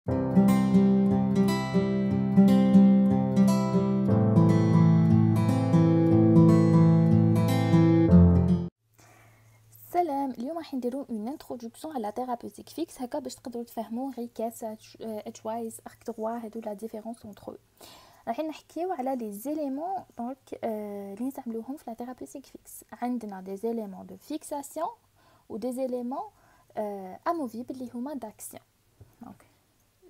سلام، اليوم راح نديرو اون انتروداكسيون على ثيرابيوتيك فيكس هكا باش تقدروا تفهموا غير كاس اتشوايز ارك 3 هادو لا ديفيرونس اونتر. راح نحكيو على لي زيليمون دونك اللي نستعملوهم في لا ثيرابيوتيك فيكس. عندنا دي زيليمون دو فيكساسيون و دي زيليمون اموفيبل اللي هما داكسيون. دونك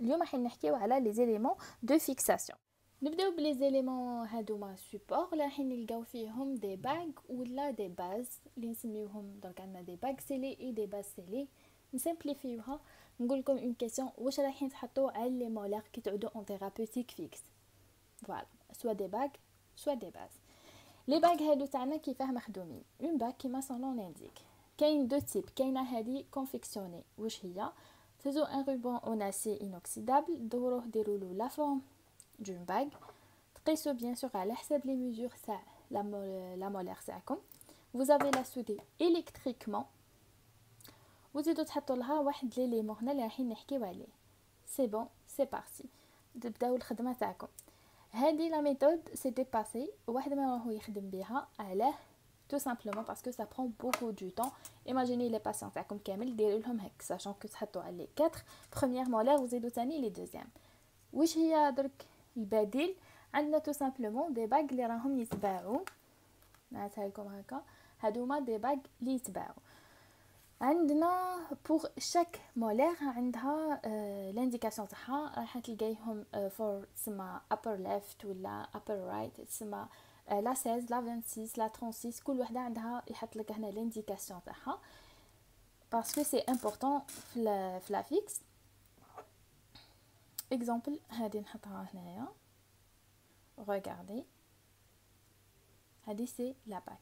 اليوم راح نحكيو على لي زيليمون دو فيكساسيون. نبداو بلي زيليمون هادوما سوبور اللي راح نلقاو فيهم دي باغ ولا دي باز اللي نسميوهم. دونك عندنا دي باغ سيلي اي دي باز سيلي. نسامبليفيوها نقول لكم اون كيسيون: واش راح نحطوا على لي مولار كي تعودوا اون ثيرابيوتيك فيكس؟ فوالا، سوا دي باغ سوا دي باز. لي باغ هادو تاعنا كيفاه مخدومين؟ اون باغ كيما سون لانديك كاين دو تيب. كاينه هادي كونفيكسيوني، واش هي؟ تزو ان روبون اون اسي انوكسيدابل، دوروه ديرولو لا فورم d'une bague. تقيسوا bien sûr على حسب les mesures تاع la molaire تاعكم. vous avez la souder électriquement وزيدوا تحطوا لها واحد ليليمون هنا اللي رايحين نحكيو عليه. سي بون، سي بارتي، تبداو الخدمه تاعكم. هذه لا ميثود سي ديباسي، واحد ما راهو يخدم بها. علاه؟ tout simplement parce que ça prend beaucoup du temps. imaginez les patients تاعكم كامل ديروا لهم هيك sachant que تحطوا على 4 première molaire وزيدوا ثاني لي دوزيام. واش هي درك البديل؟ عندنا تو سامبلومون دي باغ اللي راهم يتباعوا. نعطيها لكم هكا، هادوما دي باغ اللي يتباعوا. عندنا بور شاك مولير عندها لانديكاسيون تاعها، راح تلقايهم فور تسمى upper left ولا upper right، تسمى لا 16 لا 26 لا 36. كل وحده عندها يحط لك هنا لانديكاسيون تاعها باسكو سي امبورطون في لا فيكس. اكزامبل هادي نحطها هنايا، regardez هذه سي لا باك.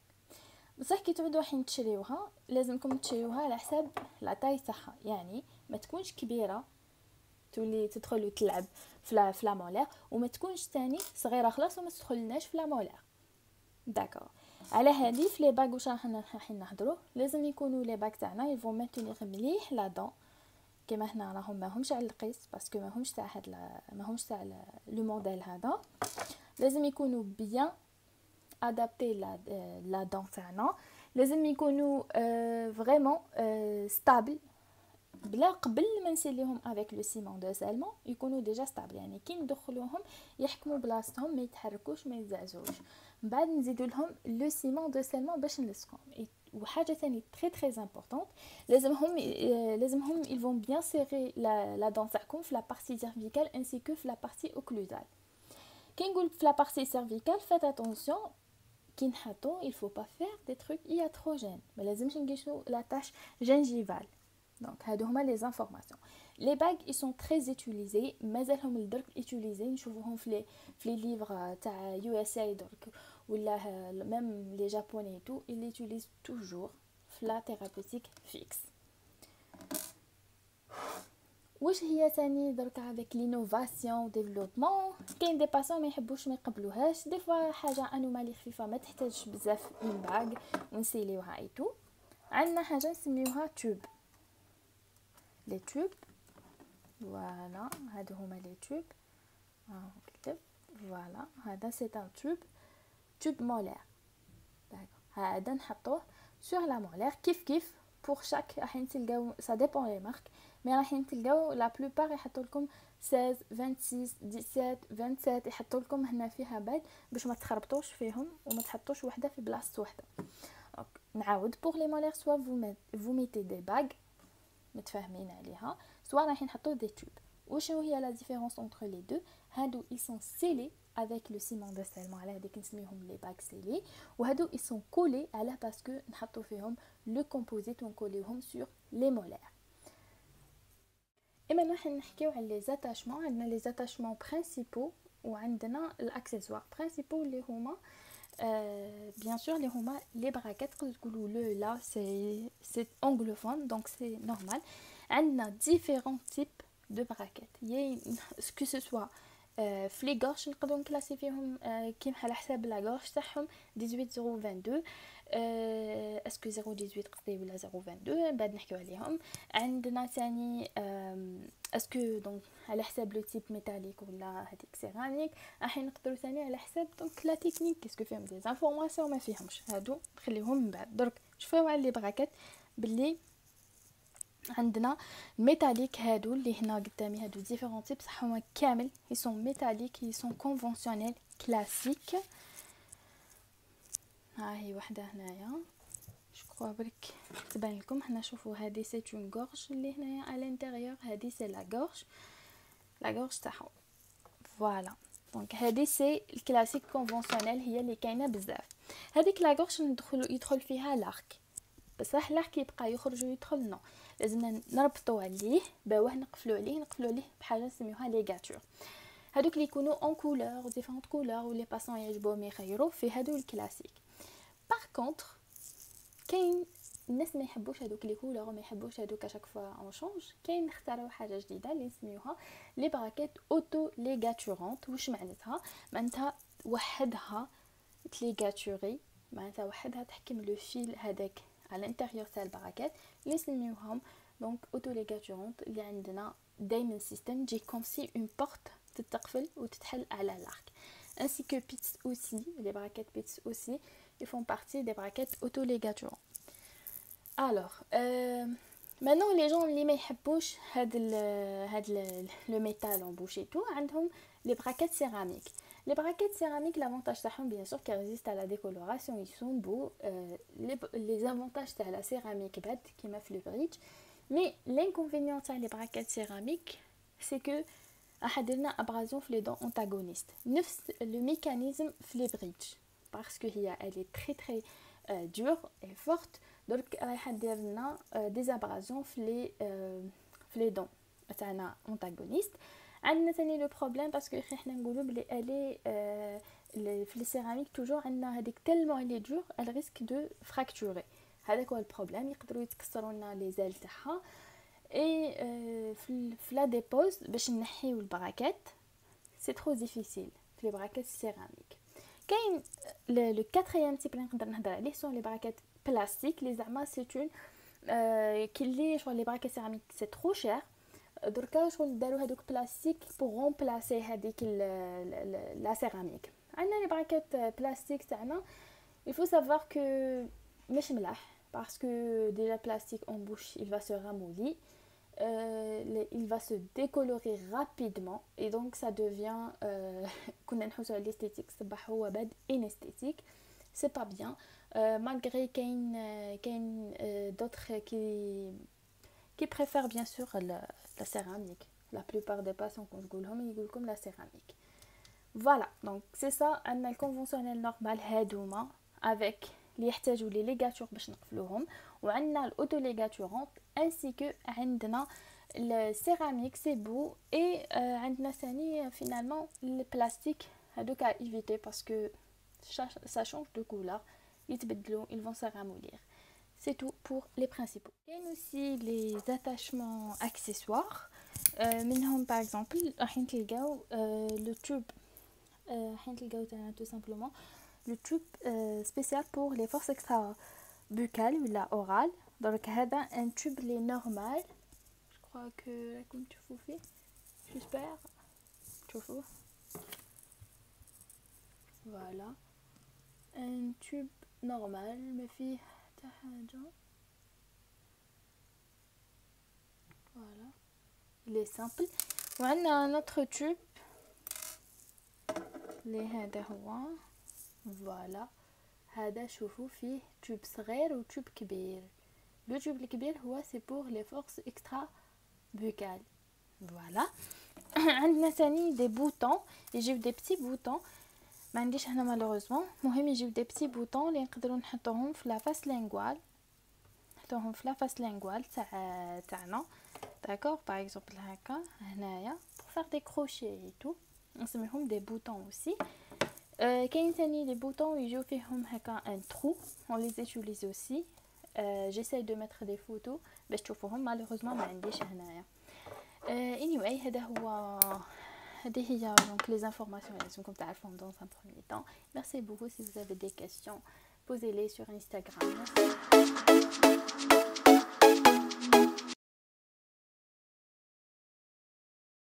بصح كي تعودوا رايحين تشريوها لازمكم تشريوها على حساب لا تاي تاعها، يعني ما تكونش كبيره تولي تدخل وتلعب في لا مولير، وما تكونش ثاني صغيره خلاص وما تدخلناش في لا مولير. داكور. على هذه في لي باغ واش رايحين نهضروا، لازم يكونوا لي باغ تاعنا يفون مانتونيغ مليح لا دون كيما هنا راهم ماهمش على القيس باسكو ماهمش تاع ماهمش لو موديل هذا. لازم يكونوا بيان ادابتي لا دون تاعنا، لازم يكونوا فريمون ستابل بلا قبل ما نسيليهم افيك لو سيمون دو سيلمون يكونوا ديجا ستابل، يعني كي ندخلوهم يحكموا بلاصتهم ما يتحركوش ما يزعزوش. من بعد نزيدوا لهم لو سيمون دو سيلمون باش نلصقهم. وحاجه ثاني تري تري امبورطونط، لازمهم ils vont bien serrer la dent تاعكم في la partie cervicale ainsi que في la partie occlusale. كي نقول في la partie cervicale faites attention كي نحطو il faut pas faire des trucs iatrogènes، ما لازمش نقيسو la tâche gingivale. donc هادو هما les informations. les bagues ils sont très utilisés، مازالهم لدرك utilisés، نشوفوهم في les livres تاع USA درك ولا même les japonais et tout ils l'utilisent toujours في la thérapeutique fixe. واش هي ثاني درك avec l'innovation développement؟ كاين دي باسون ما يحبوش ما يقبلوهاش، دي فوا حاجه انومالي خفيفه ما تحتاجش بزاف اون باغ ونسيليوها اي تو. عندنا حاجه نسميوها توب. لي توب فوالا هادو هما لي توب. نكتب فوالا هذا سي ان توب مولير. داكور، هذا نحطوه سور لا مولير كيف بور شاك راح تلقاو سا ديبون لي مارك، مي راح تلقاو لا بلوبار يحطوا لكم 16 26 17 27 يحطوا لكم هنا فيها باغ باش ما تخربطوش فيهم وما تحطوش وحده في بلاصه وحده. نعاود بور لي مولير سوا فو ميتي دي باغ متفاهمين عليها، سوا راح نحطوا دي توب. وشنو هي لا ديفيرونس انتر لي دو؟ هادو ils sont scellés avec le ciment de scellement على هذيك نسميهم لي باغ سيلي، وهادو ils sont collés على باسكو نحطوا فيهم لو كومبوزيت ونكوليوهم سور لي مولير. اما راح نحكيو على لي زاتاشمون. عندنا لي زاتاشمون برينسيپو وعندنا الاكسسوار برينسيپو اللي هما bien sûr les هما les braquettes que تقولوا le là c'est anglophone donc c'est normal. عندنا différents types de braquettes, que ce soit في لي غورش نقدروا نكلاسي فيهم كيما على حساب لا غورش تاعهم 18022 اسكو 018 قصدي ولا 022 بعد نحكيو عليهم. عندنا ثاني اسكو دونك على حساب لو تيب ميتاليك ولا هذيك سيراميك. راح نقدروا ثاني على حساب دونك لا تكنيك اسكو فيهم دي انفورماسيون ما فيهمش، هادو نخليهم من بعد. درك شوفوا على لي براكات باللي عندنا الميتاليك هادو اللي هنا قدامي، هادو ديفيرون تيب بصح هما كامل يسون ميتاليك يسون كونفونسيونيل كلاسيك. ها هي وحده هنايا جو كرو برك تبان لكم. هنا شوفوا هذه سي اون غورج اللي هنايا على الانتيريور، هذه سي لا غورج تاعهم. فوالا دونك هذه سي الكلاسيك كونفونسيونيل هي اللي كاينه بزاف. هذيك لا غورج يدخل فيها لارك، بصح لارك يبقى يخرج ويدخل نو، لازمنا نربطوا عليه باواه نقفلوا عليه بحاجه نسميوها ليغاتور. هادوك اللي يكونوا اون كولور ديفيرونت كولور ولي باسون يعجبوهم يخيروا في هادو الكلاسيك. باغ كونطخ كاين الناس ما يحبوش هادوك لي كولور وما يحبوش هادوك اشاك فوا اون شونج. كاين اختاروا حاجه جديده اللي نسميوها لي براكيت اوتو ليغاتورونت. واش معناتها وحدها تليغاتوري، معناتها وحدها تحكم لو فيل هذاك على الانتيريور تاع البراكات اللي نسميوهم دونك اوتو ليغاتورونت. اللي عندنا دايما سيستم جي كوم سي اون بورت تتقفل وتتحل على لارك. ainsi que Pitts aussi, les braquettes Pitts aussi, ils font partie des braquettes auto-ligaturantes. Alors, maintenant les gens اللي ما يحبوش هاد le métal en bouche et tout, عندهم les braquettes céramiques. Les braquettes céramiques, l'avantage تاعهم bien sûr qu'elles résistent à la décoloration, ils sont beaux. Les avantages تاع la céramique بعد كيما في le bridge, mais l'inconvénient تاع les braquettes céramiques c'est que راح درنا ابرازيون في لي دون انتاغونيست، نفس لو ميكانيزم في لي بريدج باسكو هي الي تري تري دور اي فورت. درك راح ندير لنا دي ابرازيون في لي دون تاعنا انتاغونيست. عندنا ثاني لو بروبليم باسكو حنا نقولوا بلي الي في لي سيراميك توجور عندنا هذيك تالمون الي دور ال ريسك دو فراكتوري. هذاك هو البروبليم، يقدروا يتكسروا لنا لي زال تاعها. اي في لا ديبوز باش نحيو البراكات سي ترو ديفيسيل في لي براكات سيراميك. كاين لو كاتريام تيب اللي نقدر نهضر عليه سون لي براكات بلاستيك لي زعما سي اون كلي شغل لي براكات سيراميك سي ترو شير. دركا شغل داروا هذوك بلاستيك بور رومبلاسي هذيك لا سيراميك. عندنا لي براكات بلاستيك تاعنا il faut savoir que مش ملاح parce que déjà plastique en bouche il va se ramollir. Il va se décolorer rapidement et donc ça devient كنا نحوسوا على l'esthétique صباح هو باد inesthétique, c'est pas bien. Malgré كاين d'autres qui préfèrent bien sûr la céramique. La plupart des patients quand je نقولهم يقولكم la céramique. Voilà, donc c'est ça. عندنا الكونفونسيونيل نورمال هادوما avec اللي يحتاجوا لي ليغاتور باش نقفلوهم، وعندنا الاوتو ليغاتورونت انسي كو عندنا السيراميك سي بو. اي عندنا ثاني فينالمون البلاستيك هذوك à éviter parce que ça change de couleur, يتبدلوا ils vont se ramollir. C'est tout pour les principaux. Il y a aussi les attachements accessoires. منهم par exemple راح نلقاو le tube راح نلقاو tout simplement le tube spécial pour les forces extra-buccales ou la orale. Donc هذا un tube les normal. Je crois que راكم تشوفوا فيه j'espère تشوفوا. Voilà un tube normal ما فيه حتى حاجة. Voilà il est simple. وعندنا notre tube اللي هذا هو. فوالا هذا شوفوا فيه توب صغير وتوب كبير. لو توب الكبير هو سي بور لي فورس اكسترا بوكال. فوالا عندنا ثاني دي بوطون يجيو دي بتي بوطون، ما عنديش هنا مالوروزمون. مهم يجيو دي بتي بوطون اللي نقدروا نحطوهم في لا فاس لينغوال، نحطوهم في لا فاس لينغوال تاعنا داكور. باغ اكزومبل هكا هنايا بور فار دي كروشي اي تو نسميهم دي بوطون اوسي. كاين ثاني لي بوطون يجيو فيهم هكا ان ترو on les utilise aussi. j'essaie de mettre des photos باش تشوفوهم، malheureusement ما عنديش هنايا. anyway هذا هو هذه هي donc les informations اللي لازمكم تعرفوهم dans un premier temps. Merci beaucoup. Si vous avez des questions, posez-les sur Instagram. Merci.